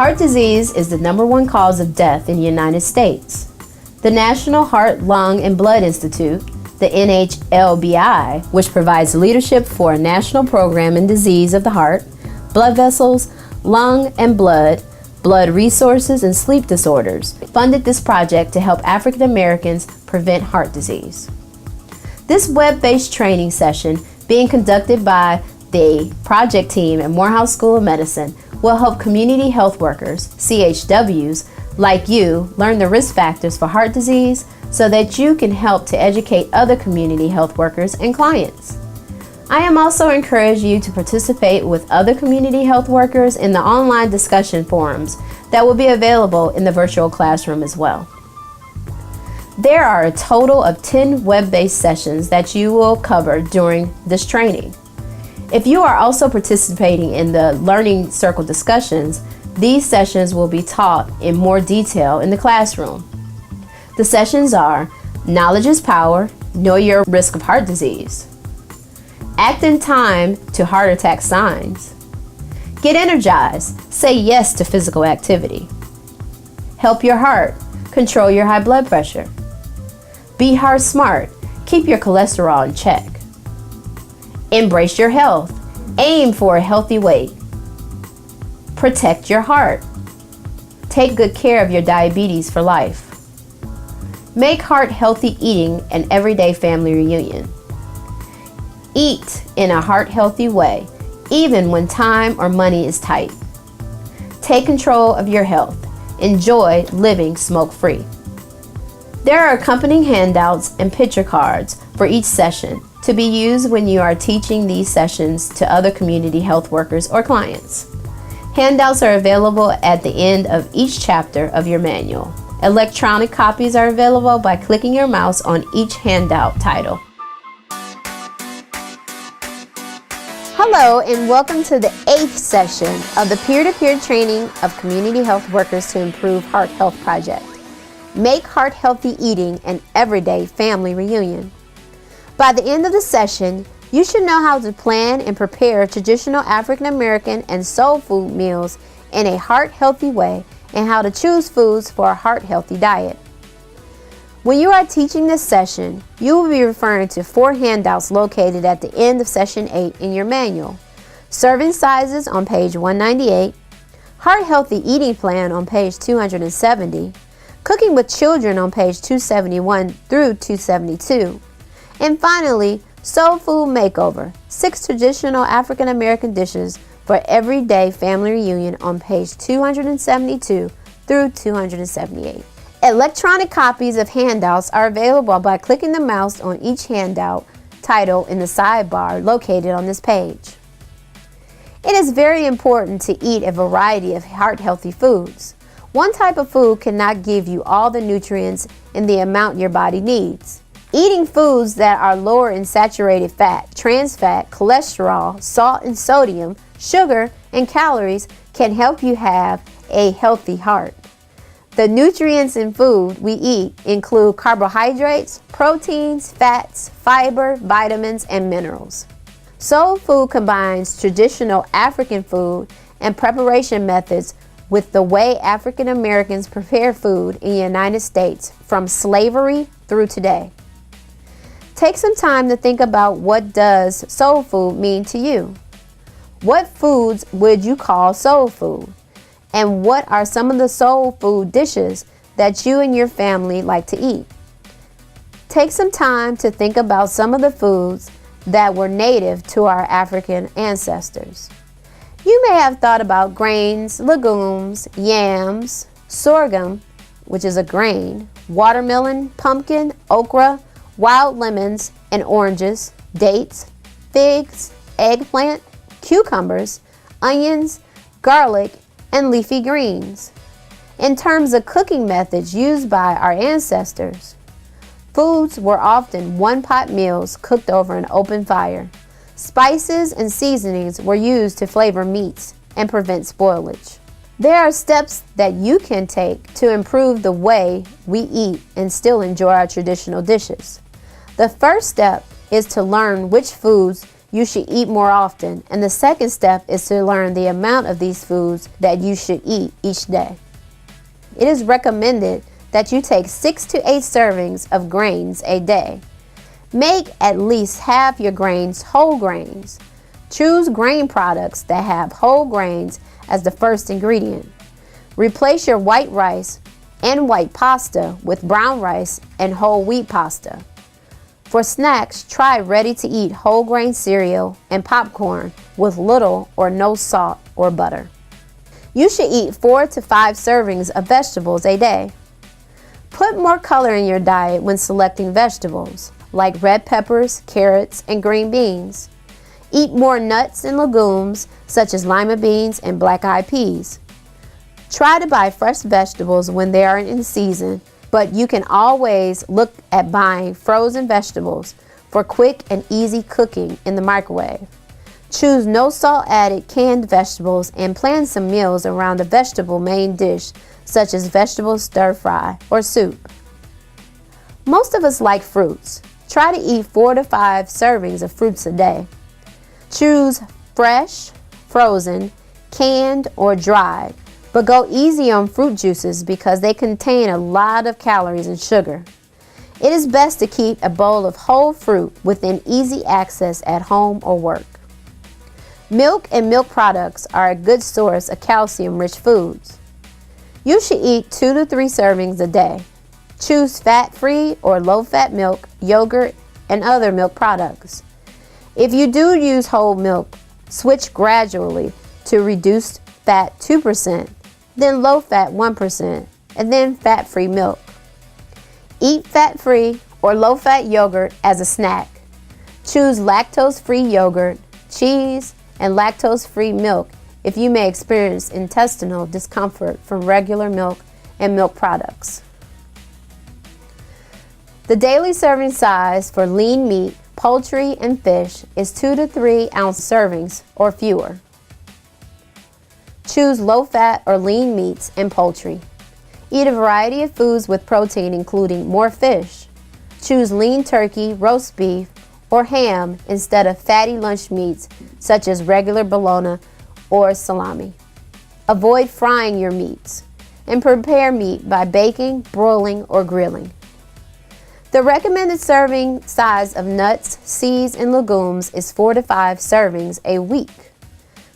Heart disease is the #1 cause of death in the United States. The National Heart, Lung, and Blood Institute, the NHLBI, which provides leadership for a national program in disease of the heart, blood vessels, lung, and blood resources, and sleep disorders, funded this project to help African Americans prevent heart disease. This web-based training session, being conducted by the project team at Morehouse School of Medicine, will help community health workers, CHWs, like you learn the risk factors for heart disease so that you can help to educate other community health workers and clients. I am also encouraging you to participate with other community health workers in the online discussion forums that will be available in the virtual classroom as well. There are a total of 10 web-based sessions that you will cover during this training. If you are also participating in the Learning Circle discussions, these sessions will be taught in more detail in the classroom. The sessions are Knowledge is Power, Know Your Risk of Heart Disease, Act in Time to Heart Attack Signs, Get Energized, Say Yes to Physical Activity, Help Your Heart, Control Your High Blood Pressure, Be Heart Smart, Keep Your Cholesterol in Check, Embrace Your Health, Aim for a Healthy Weight, Protect Your Heart, Take Good Care of Your Diabetes for Life, Make Heart Healthy Eating an Everyday Family Reunion, Eat in a Heart Healthy Way, even when time or money is tight, Take control of your health, Enjoy living smoke-free. There are accompanying handouts and picture cards for each session to be used when you are teaching these sessions to other community health workers or clients. Handouts are available at the end of each chapter of your manual. Electronic copies are available by clicking your mouse on each handout title. Hello and welcome to the 8th session of the peer-to-peer training of community health workers to improve heart health project. Make heart healthy eating an everyday family reunion. By the end of the session, you should know how to plan and prepare traditional African American and soul food meals in a heart healthy way and how to choose foods for a heart healthy diet. When you are teaching this session, you will be referring to 4 handouts located at the end of session 8 in your manual. Serving sizes on page 198, Heart Healthy Eating Plan on page 270, Cooking with Children on page 271 through 272, and finally, Soul Food Makeover, 6 traditional African American dishes for everyday family reunion on page 272 through 278. Electronic copies of handouts are available by clicking the mouse on each handout title in the sidebar located on this page. It is very important to eat a variety of heart-healthy foods. One type of food cannot give you all the nutrients in the amount your body needs. Eating foods that are lower in saturated fat, trans fat, cholesterol, salt and sodium, sugar, and calories can help you have a healthy heart. The nutrients in food we eat include carbohydrates, proteins, fats, fiber, vitamins, and minerals. Soul food combines traditional African food and preparation methods with the way African Americans prepare food in the United States from slavery through today. Take some time to think about what does soul food mean to you. What foods would you call soul food? And what are some of the soul food dishes that you and your family like to eat? Take some time to think about some of the foods that were native to our African ancestors. You may have thought about grains, legumes, yams, sorghum, which is a grain, watermelon, pumpkin, okra, wild lemons and oranges, dates, figs, eggplant, cucumbers, onions, garlic, and leafy greens. In terms of cooking methods used by our ancestors, foods were often one-pot meals cooked over an open fire. Spices and seasonings were used to flavor meats and prevent spoilage. There are steps that you can take to improve the way we eat and still enjoy our traditional dishes. The first step is to learn which foods you should eat more often, and the second step is to learn the amount of these foods that you should eat each day. It is recommended that you take 6 to 8 servings of grains a day. Make at least half your grains whole grains. Choose grain products that have whole grains as the first ingredient. Replace your white rice and white pasta with brown rice and whole wheat pasta. For snacks, try ready-to-eat whole grain cereal and popcorn with little or no salt or butter. You should eat 4 to 5 servings of vegetables a day. Put more color in your diet when selecting vegetables, like red peppers, carrots, and green beans. Eat more nuts and legumes, such as lima beans and black-eyed peas. Try to buy fresh vegetables when they are in season, but you can always look at buying frozen vegetables for quick and easy cooking in the microwave. Choose no salt added canned vegetables and plan some meals around a vegetable main dish, such as vegetable stir fry or soup. Most of us like fruits. Try to eat 4 to 5 servings of fruits a day. Choose fresh, frozen, canned, or dried, but go easy on fruit juices because they contain a lot of calories and sugar. It is best to keep a bowl of whole fruit within easy access at home or work. Milk and milk products are a good source of calcium-rich foods. You should eat 2 to 3 servings a day. Choose fat-free or low-fat milk, yogurt, and other milk products. If you do use whole milk, switch gradually to reduced fat 2%, then low-fat 1%, and then fat-free milk. Eat fat-free or low-fat yogurt as a snack. Choose lactose-free yogurt, cheese, and lactose-free milk if you may experience intestinal discomfort from regular milk and milk products. The daily serving size for lean meat, poultry, and fish is 2 to 3 ounce servings or fewer. Choose low-fat or lean meats and poultry. Eat a variety of foods with protein, including more fish. Choose lean turkey, roast beef, or ham instead of fatty lunch meats such as regular bologna or salami. Avoid frying your meats and prepare meat by baking, broiling, or grilling. The recommended serving size of nuts, seeds, and legumes is 4 to 5 servings a week.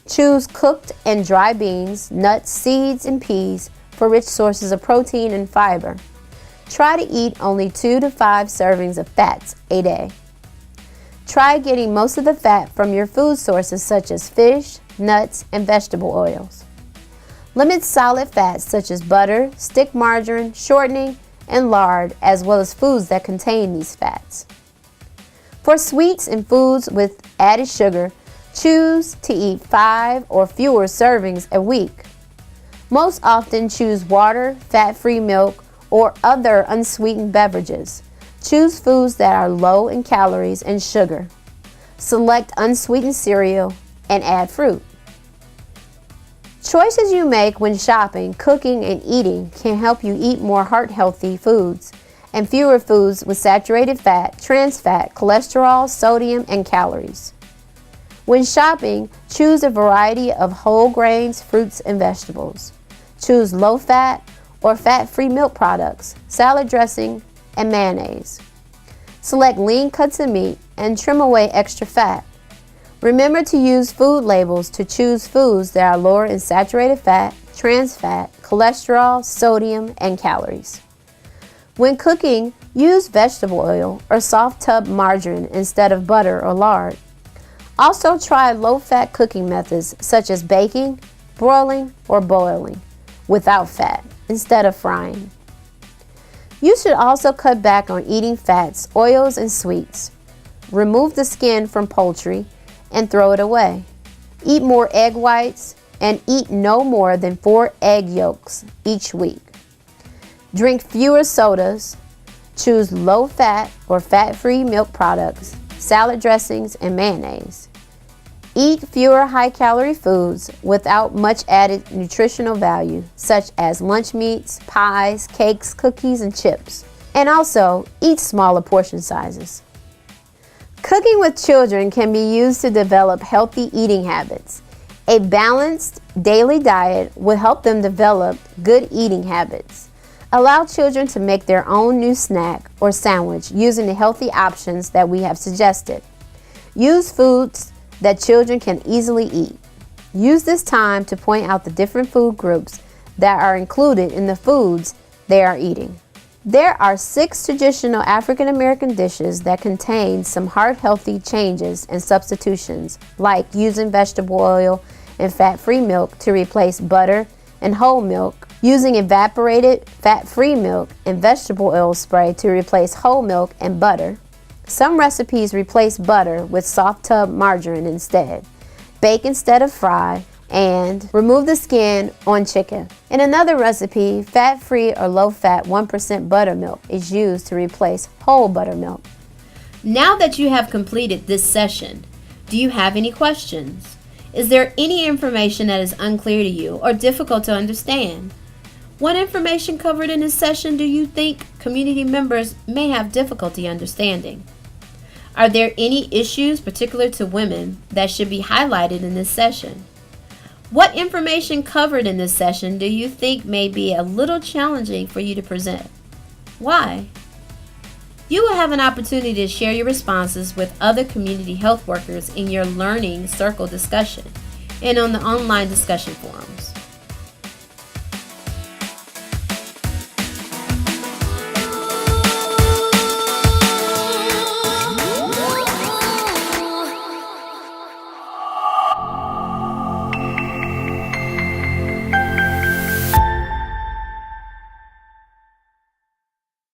Choose cooked and dry beans, nuts, seeds, and peas for rich sources of protein and fiber. Try to eat only 2 to 5 servings of fats a day. Try getting most of the fat from your food sources such as fish, nuts, and vegetable oils. Limit solid fats such as butter, stick margarine, shortening, and lard, as well as foods that contain these fats. For sweets and foods with added sugar, choose to eat 5 or fewer servings a week. Most often choose water, fat-free milk, or other unsweetened beverages. Choose foods that are low in calories and sugar. Select unsweetened cereal and add fruit. Choices you make when shopping, cooking, and eating can help you eat more heart-healthy foods and fewer foods with saturated fat, trans fat, cholesterol, sodium, and calories. When shopping, choose a variety of whole grains, fruits, and vegetables. Choose low-fat or fat-free milk products, salad dressing, and mayonnaise. Select lean cuts of meat and trim away extra fat. Remember to use food labels to choose foods that are lower in saturated fat, trans fat, cholesterol, sodium, and calories. When cooking, use vegetable oil or soft tub margarine instead of butter or lard. Also try low-fat cooking methods such as baking, broiling, or boiling without fat instead of frying. You should also cut back on eating fats, oils, and sweets. Remove the skin from poultry and throw it away. Eat more egg whites and eat no more than 4 egg yolks each week. Drink fewer sodas. Choose low-fat or fat-free milk products, salad dressings, and mayonnaise. Eat fewer high-calorie foods without much added nutritional value, such as lunch meats, pies, cakes, cookies, and chips. And also, eat smaller portion sizes. Cooking with children can be used to develop healthy eating habits. A balanced daily diet will help them develop good eating habits. Allow children to make their own new snack or sandwich using the healthy options that we have suggested. Use foods that children can easily eat. Use this time to point out the different food groups that are included in the foods they are eating. There are 6 traditional African American dishes that contain some heart-healthy changes and substitutions, like using vegetable oil and fat-free milk to replace butter and whole milk, using evaporated fat-free milk and vegetable oil spray to replace whole milk and butter. Some recipes replace butter with soft tub margarine instead, bake instead of fry, and remove the skin on chicken. In another recipe, fat-free or low-fat 1% buttermilk is used to replace whole buttermilk. Now that you have completed this session, do you have any questions? Is there any information that is unclear to you or difficult to understand? What information covered in this session do you think community members may have difficulty understanding? Are there any issues particular to women that should be highlighted in this session? What information covered in this session do you think may be a little challenging for you to present? Why? You will have an opportunity to share your responses with other community health workers in your Learning Circle discussion and on the online discussion forums.